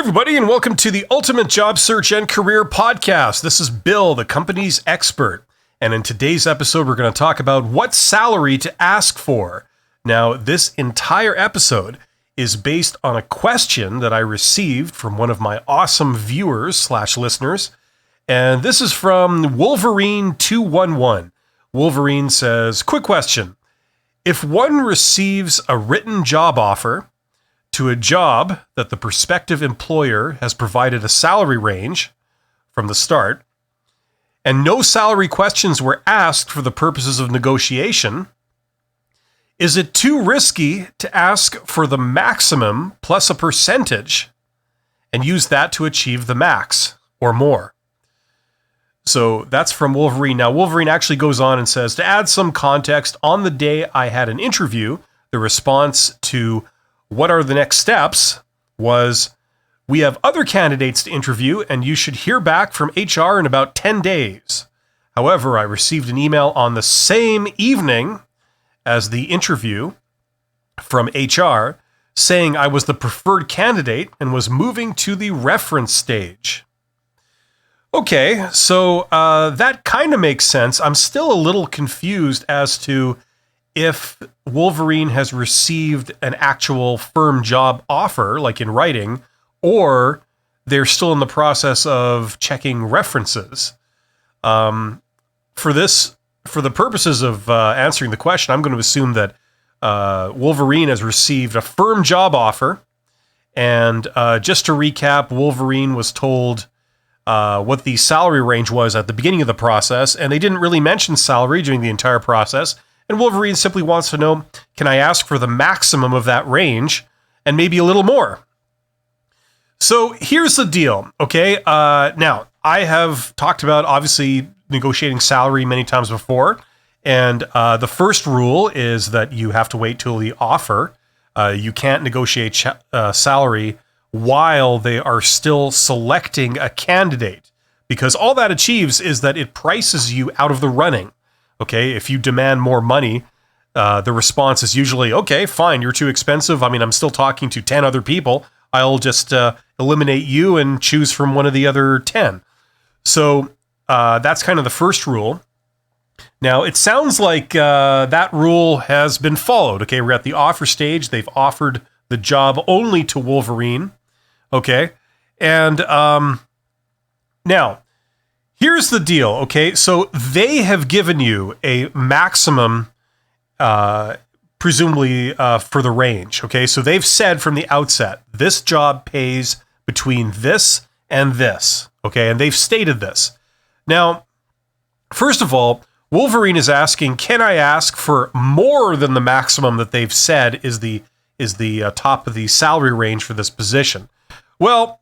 everybody, and welcome to the Ultimate Job Search and Career Podcast. This is Bill, the company's expert. And in today's episode, we're going to talk about what salary to ask for. Now, this entire episode is based on a question that I received from one of my awesome viewers/listeners. And this is from Wolverine211. Wolverine says, quick question. If one receives a written job offer to a job that the prospective employer has provided a salary range from the start, and no salary questions were asked for the purposes of negotiation, is it too risky to ask for the maximum plus a percentage and use that to achieve the max or more? So that's from Wolverine. Now, Wolverine actually goes on and says, to add some context, on the day I had an interview, the response to what are the next steps was, we have other candidates to interview and you should hear back from HR in about 10 days. However, I received an email on the same evening as the interview from HR saying I was the preferred candidate and was moving to the reference stage. Okay, so that kind of makes sense. I'm still a little confused as to if Wolverine has received an actual firm job offer, like in writing, or they're still in the process of checking references. For the purposes of answering the question, I'm going to assume that Wolverine has received a firm job offer. And just to recap, Wolverine was told what the salary range was at the beginning of the process, and they didn't really mention salary during the entire process. And Wolverine simply wants to know, can I ask for the maximum of that range and maybe a little more? So here's the deal, okay? Now, I have talked about, obviously, negotiating salary many times before. And the first rule is that you have to wait till the offer. You can't negotiate salary while they are still selecting a candidate, because all that achieves is that it prices you out of the running. Okay, if you demand more money, the response is usually, okay, fine, you're too expensive. I mean, I'm still talking to 10 other people. I'll just eliminate you and choose from one of the other 10. So that's kind of the first rule. Now, it sounds like that rule has been followed. Okay, we're at the offer stage. They've offered the job only to Wolverine. Okay, and now, here's the deal, okay? So they have given you a maximum, presumably for the range, okay? So they've said from the outset, this job pays between this and this, okay? And they've stated this. Now, first of all, Wolverine is asking, can I ask for more than the maximum that they've said is the top of the salary range for this position? Well,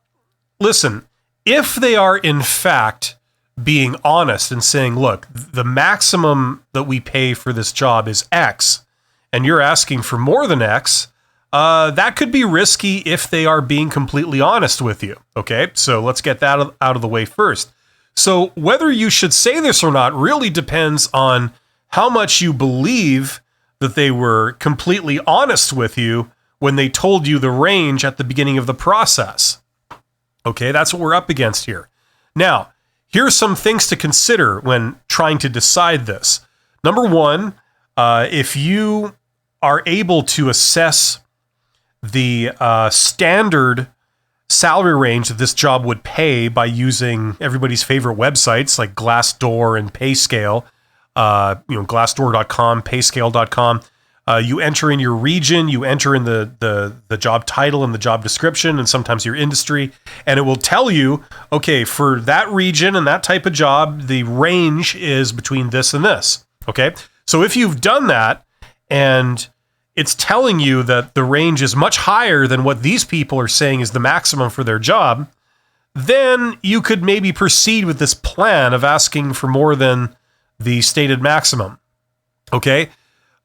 listen, if they are in fact being honest and saying, look, the maximum that we pay for this job is X, and you're asking for more than X, that could be risky if they are being completely honest with you. Okay, so let's get that out of the way first. So whether you should say this or not really depends on how much you believe that they were completely honest with you when they told you the range at the beginning of the process. Okay, that's what we're up against here. Now, here's some things to consider when trying to decide this. Number one, if you are able to assess the standard salary range that this job would pay by using everybody's favorite websites like Glassdoor and Payscale, Glassdoor.com, Payscale.com, you enter in your region, you enter in the job title and the job description, and sometimes your industry, and it will tell you, okay, for that region and that type of job, the range is between this and this. Okay, so if you've done that and it's telling you that the range is much higher than what these people are saying is the maximum for their job, then you could maybe proceed with this plan of asking for more than the stated maximum. Okay.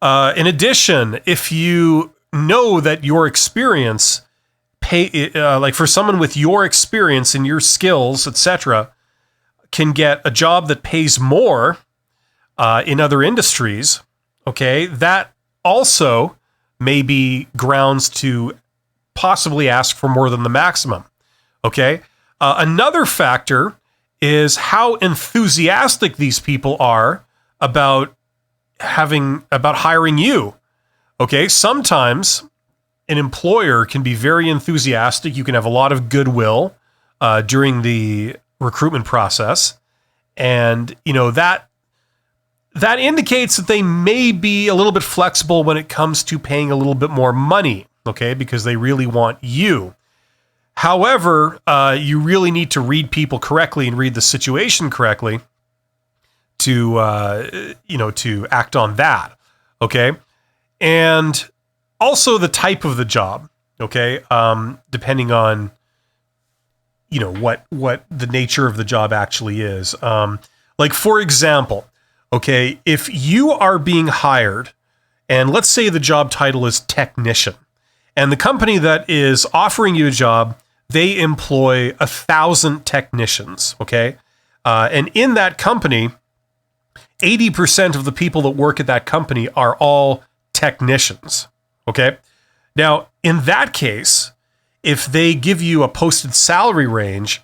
In addition, if you know that your experience like for someone with your experience and your skills, etc., can get a job that pays more in other industries, okay, that also may be grounds to possibly ask for more than the maximum. Okay. Another factor is how enthusiastic these people are about hiring you. Okay. Sometimes an employer can be very enthusiastic. You can have a lot of goodwill during the recruitment process. And, that indicates that they may be a little bit flexible when it comes to paying a little bit more money, okay, because they really want you. However, you really need to read people correctly and read the situation correctly to act on that, okay? And also the type of the job, okay? Depending on, what the nature of the job actually is. Like, for example, okay, if you are being hired, and let's say the job title is technician, and the company that is offering you a job, they employ 1,000 technicians, okay? And in that company, 80% of the people that work at that company are all technicians, okay? Now, in that case, if they give you a posted salary range,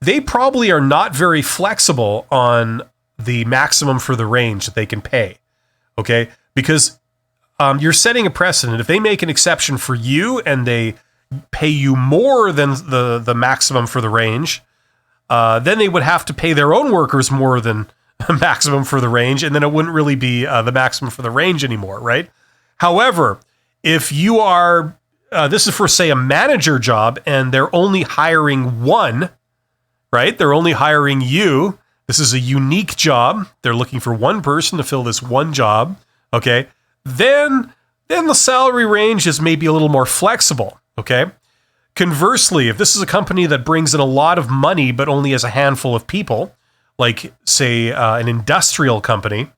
they probably are not very flexible on the maximum for the range that they can pay, okay? Because you're setting a precedent. If they make an exception for you and they pay you more than the maximum for the range, then they would have to pay their own workers more than maximum for the range, and then it wouldn't really be the maximum for the range anymore, right? However, if you are, this is for, say, a manager job, and they're only hiring one, right? They're only hiring you. This is a unique job. They're looking for one person to fill this one job, okay? Then the salary range is maybe a little more flexible, okay? Conversely, if this is a company that brings in a lot of money but only has a handful of people, like, say, an industrial company,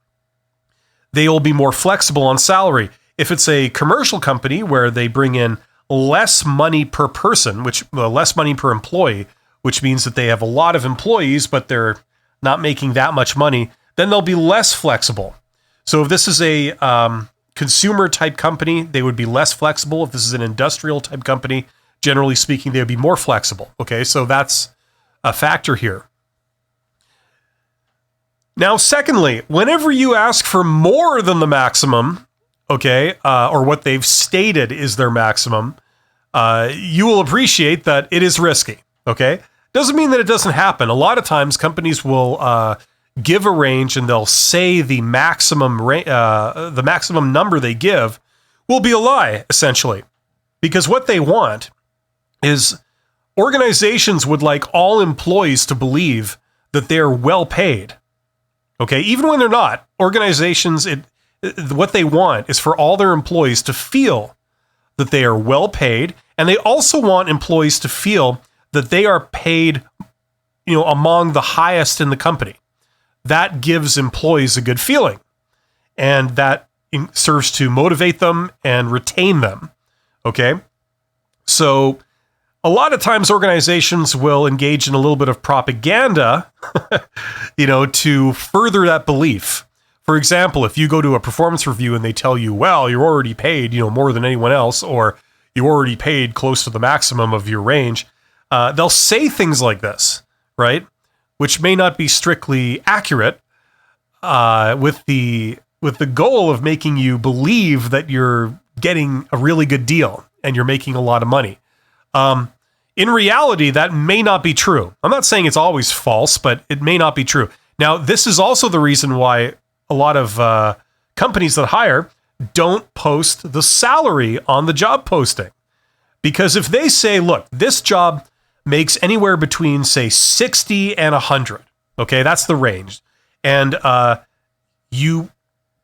they will be more flexible on salary. If it's a commercial company where they bring in less money per person, less money per employee, which means that they have a lot of employees, but they're not making that much money, then they'll be less flexible. So if this is a consumer type company, they would be less flexible. If this is an industrial type company, generally speaking, they would be more flexible. Okay, so that's a factor here. Now, secondly, whenever you ask for more than the maximum, okay, or what they've stated is their maximum, you will appreciate that it is risky, okay? Doesn't mean that it doesn't happen. A lot of times companies will give a range and they'll say the maximum number they give will be a lie, essentially. Because what they want is organizations would like all employees to believe that they're well paid. Okay, even when they're not, organizations, what they want is for all their employees to feel that they are well paid, and they also want employees to feel that they are paid, among the highest in the company. That gives employees a good feeling, and that serves to motivate them and retain them. Okay, so a lot of times organizations will engage in a little bit of propaganda, to further that belief. For example, if you go to a performance review and they tell you, well, you're already paid, more than anyone else, or you already paid close to the maximum of your range, they'll say things like this, right? Which may not be strictly accurate, with the goal of making you believe that you're getting a really good deal and you're making a lot of money. In reality, that may not be true. I'm not saying it's always false, but it may not be true. Now, this is also the reason why a lot of companies that hire don't post the salary on the job posting. Because if they say, look, this job makes anywhere between, say, 60 and 100, okay, that's the range. And you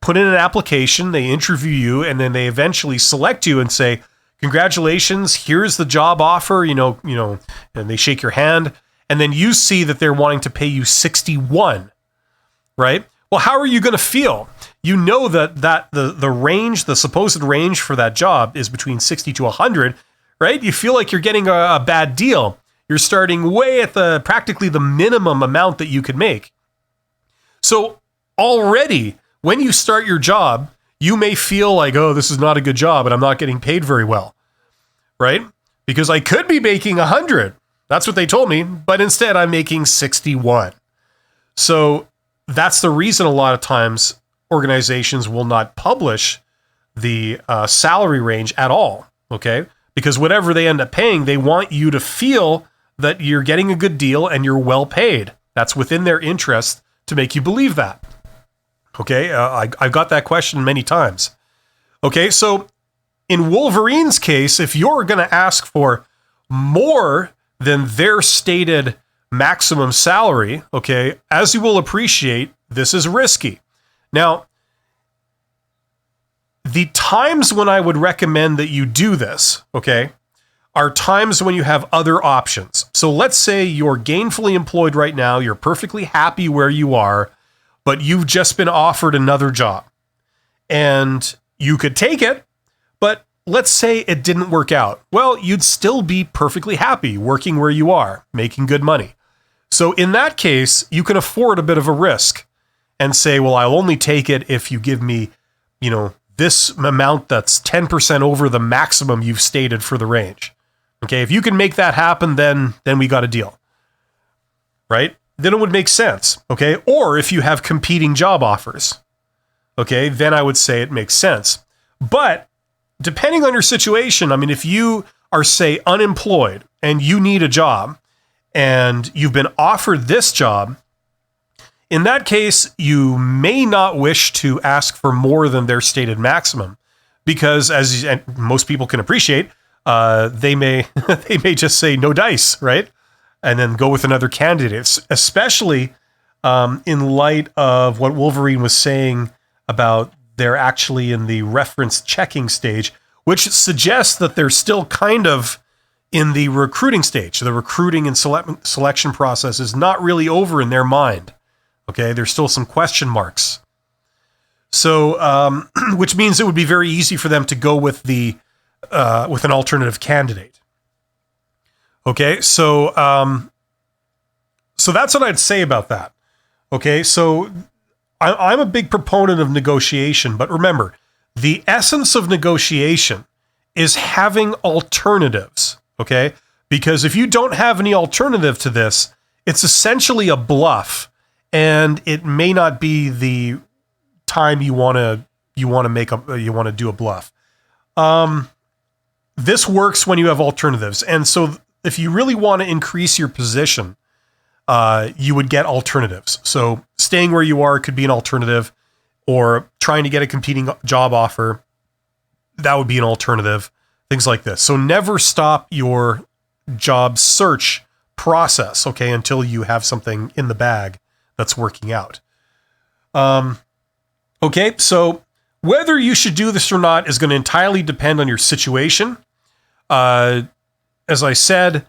put in an application, they interview you, and then they eventually select you and say, congratulations, here's the job offer, and they shake your hand, and then you see that they're wanting to pay you 61, right? Well, how are you going to feel? You know that the range, the supposed range for that job is between 60 to 100, right? You feel like you're getting a bad deal. You're starting way at practically the minimum amount that you could make. So already, when you start your job, you may feel like, oh, this is not a good job and I'm not getting paid very well, right? Because I could be making 100, That's what they told me, but instead I'm making 61. So that's the reason a lot of times organizations will not publish the salary range at all, okay? Because whatever they end up paying, they want you to feel that you're getting a good deal and you're well paid. That's within their interest to make you believe that. Okay, I've got that question many times. Okay, so in Wolverine's case, if you're going to ask for more than their stated maximum salary, okay, as you will appreciate, this is risky. Now, the times when I would recommend that you do this, okay, are times when you have other options. So let's say you're gainfully employed right now, you're perfectly happy where you are, but you've just been offered another job. And you could take it, but let's say it didn't work out. Well, you'd still be perfectly happy working where you are, making good money. So in that case, you can afford a bit of a risk and say, well, I'll only take it if you give me, this amount that's 10% over the maximum you've stated for the range. Okay, if you can make that happen, then we got a deal, right? Then it would make sense, okay? Or if you have competing job offers, okay, then I would say it makes sense. But depending on your situation, I mean, if you are, say, unemployed and you need a job and you've been offered this job, in that case, you may not wish to ask for more than their stated maximum because, as most people can appreciate, they may just say no dice, right? And then go with another candidate, especially in light of what Wolverine was saying about they're actually in the reference checking stage, which suggests that they're still kind of in the recruiting stage. The recruiting and selection process is not really over in their mind. Okay, there's still some question marks. So, which means it would be very easy for them to go with with an alternative candidate. Okay, so that's what I'd say about that. Okay, so I'm a big proponent of negotiation, but remember, the essence of negotiation is having alternatives. Okay, because if you don't have any alternative to this, it's essentially a bluff. And it may not be the time you want to do a bluff. This works when you have alternatives, and so if you really want to increase your position, you would get alternatives. So staying where you are could be an alternative, or trying to get a competing job offer, that would be an alternative. Things like this. So never stop your job search process, okay, until you have something in the bag that's working out. Okay, so whether you should do this or not is going to entirely depend on your situation. As I said,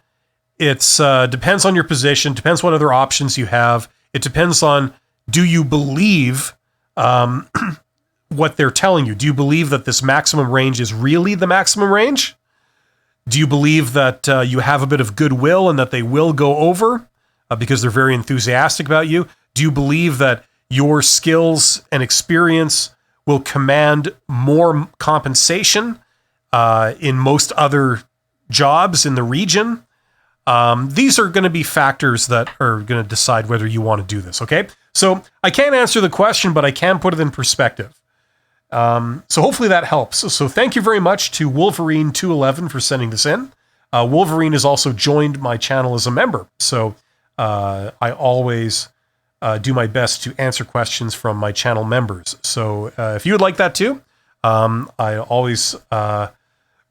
it's depends on your position, depends what other options you have. It depends on, do you believe what they're telling you? Do you believe that this maximum range is really the maximum range? Do you believe that you have a bit of goodwill and that they will go over because they're very enthusiastic about you? Do you believe that your skills and experience will command more compensation in most other jobs in the region? These are going to be factors that are going to decide whether you want to do this, okay? So I can't answer the question, but I can put it in perspective. So hopefully that helps. So thank you very much to Wolverine211 for sending this in. Wolverine has also joined my channel as a member. So I always do my best to answer questions from my channel members. So if you would like that too, I always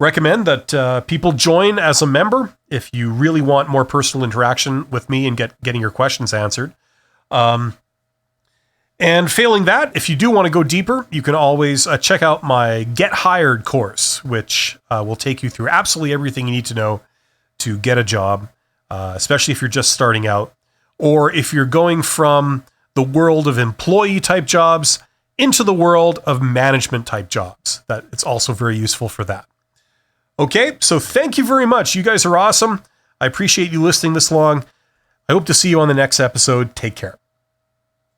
recommend that people join as a member if you really want more personal interaction with me and getting your questions answered. And failing that, if you do want to go deeper, you can always check out my Get Hired course, which will take you through absolutely everything you need to know to get a job, especially if you're just starting out, or if you're going from the world of employee type jobs into the world of management type jobs. That it's also very useful for that. Okay, so thank you very much. You guys are awesome. I appreciate you listening this long. I hope to see you on the next episode. Take care.